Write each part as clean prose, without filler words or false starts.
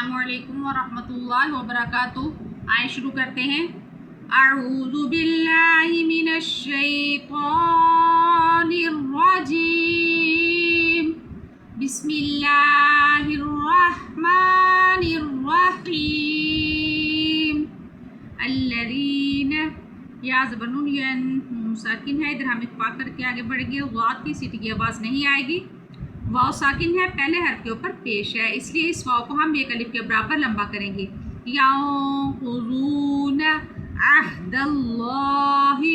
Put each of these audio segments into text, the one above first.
अस्सलामु अलैकुम वरहमतुल्लाहि वबरकातुहू। आए शुरू करते हैं। अऊज़ु बिल्लाहि मिनश शैतानिर रजीम। बिस्मिल्लाहिर रहमानिर रहीम। अल्लज़ीना या ज़बरनुन या नून साकिन है, इधर हम इत्फा करके आगे बढ़ेंगे। वाव की सीटी की आवाज़ नहीं आएगी। वाव साकिन है, पहले हर्फ के ऊपर पेश है, इसलिए इस वाव को हम एक अलिफ के बराबर लंबा करेंगे। याख़ुज़ून अहदल्लाहि,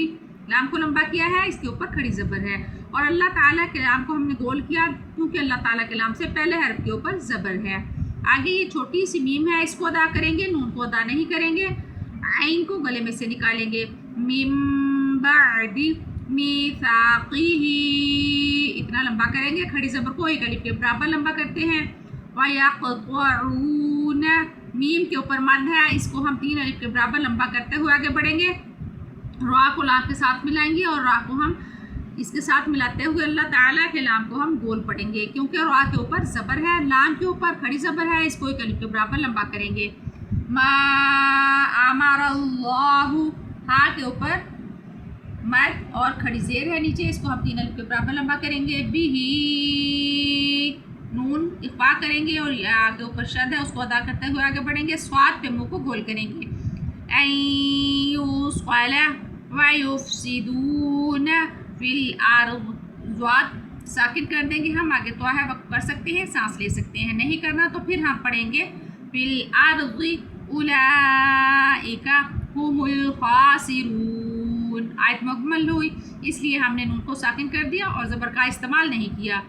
लाम को लंबा किया है, इसके ऊपर खड़ी ज़बर है। और अल्लाह ताला के लाम को हमने गोल किया क्योंकि अल्लाह ताला के लाम से पहले हर्फ के ऊपर ज़बर है। आगे ये छोटी सी मीम है, इसको अदा करेंगे, नून को अदा नहीं करेंगे। आइन को गले में से निकालेंगे। मिम बअदी मीसाक़िही, इतना लंबा करेंगे। खड़ी ज़बर को एक अलिफ के बराबर लंबा करते हैं। वयक़तऊन, मीम के ऊपर मद है, इसको हम तीन अलिफ के बराबर लंबा करते हुए आगे बढ़ेंगे। रा को लाम के साथ मिलाएंगे और रा को हम इसके साथ मिलाते हुए अल्लाह ताला के लाम को हम गोल पढ़ेंगे, क्योंकि रा के ऊपर ज़बर है, लाम के ऊपर खड़ी ज़बर है, इसको एक अलिफ के बराबर लंबा करेंगे। मा अमरल्लाहु, हा के ऊपर मद और खड़ी ज़ेर है नीचे, इसको हम तीन अलिफ के बराबर लंबा करेंगे। बिही, नून इफ़ा करेंगे और या के ऊपर शद है, उसको अदा करते हुए आगे बढ़ेंगे। स्वाद पे मुँह को गोल करेंगे। अय्युस्क़ला वयुफ़सिदून फिल अर्ज़, ज़ाद साकिन कर देंगे हम। आगे तो है, वक्त कर सकते हैं, सांस ले सकते हैं, नहीं करना तो फिर हम पढ़ेंगे फिल अर्ज़ि उलाइका हुमुल ख़ासिरून। आयत मुकम्मल हुई, इसलिए हमने नून को साकिन कर दिया और ज़बर का इस्तेमाल नहीं किया।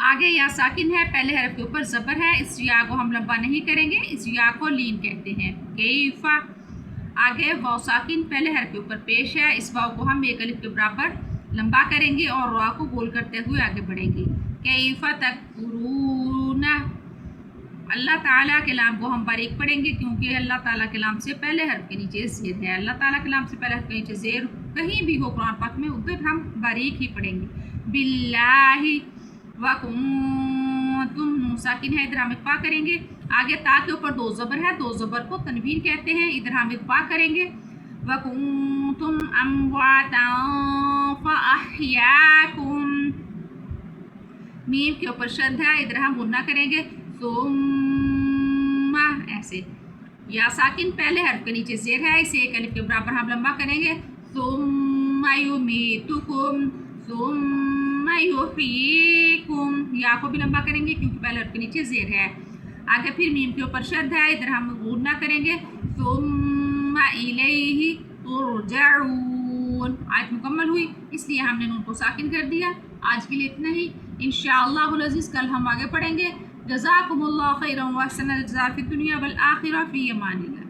आगे या साकिन है, पहले हरफ के ऊपर ज़बर है, इस या को हम लंबा नहीं करेंगे, इस या को लीन कहते हैं। कैफ़ा, आगे वाव साकिन पहले हरफ के ऊपर पेश है, इस वाव को हम एक अलिफ के बराबर लंबा करेंगे और रा को गोल करते हुए आगे बढ़ेंगे। कैफ़ा तकफ़ुरून, अल्लाह ताला के लाम को हम बारीक पढ़ेंगे, क्योंकि अल्लाह ताला के लाम से पहले हर्फ के नीचे ज़ेर है। अल्लाह ताला के लाम से पहले हर्फ के नीचे ज़ेर कहीं भी हो कुरान पाक में, उधर हम बारीक ही पढ़ेंगे। बिल्लाहि व कुंतुम, नून साकिन है, इधर हम इत्फा करेंगे। आगे ता के ऊपर दो ज़बर है, दो ज़बर को तनवीन कहते हैं, इधर हम इत्फा करेंगे। व कुंतुम अम्वातन फ़अह्याकुम, मीम के ऊपर शद है, इधर हम गुन्ना करेंगे। सुम्मा, ऐसे। या साकिन पहले हर्फ के नीचे ज़ेर है, इसे एक अलिफ के बराबर हम लंबा करेंगे। सुम्मा युमीतुकुम सुम्मा युहयीकुम, या को भी लंबा करेंगे क्योंकि पहले हर्फ के नीचे ज़ेर है। आगे फिर मीम के ऊपर शद है, इधर हम गुन्ना करेंगे। सुम्मा इलैहि तुरजऊन, आयत मुकम्मल हुई, इसलिए हमने नून को साकिन कर दिया। आज के लिए इतना ही, इंशाअल्लाहुल अज़ीज़ कल हम आगे पढ़ेंगे। जज़ाकुमुल्लाहु खैरन व अहसनल जज़ा फ़िद दुनिया वल आखिरह फ़ी अमानिल्लाह।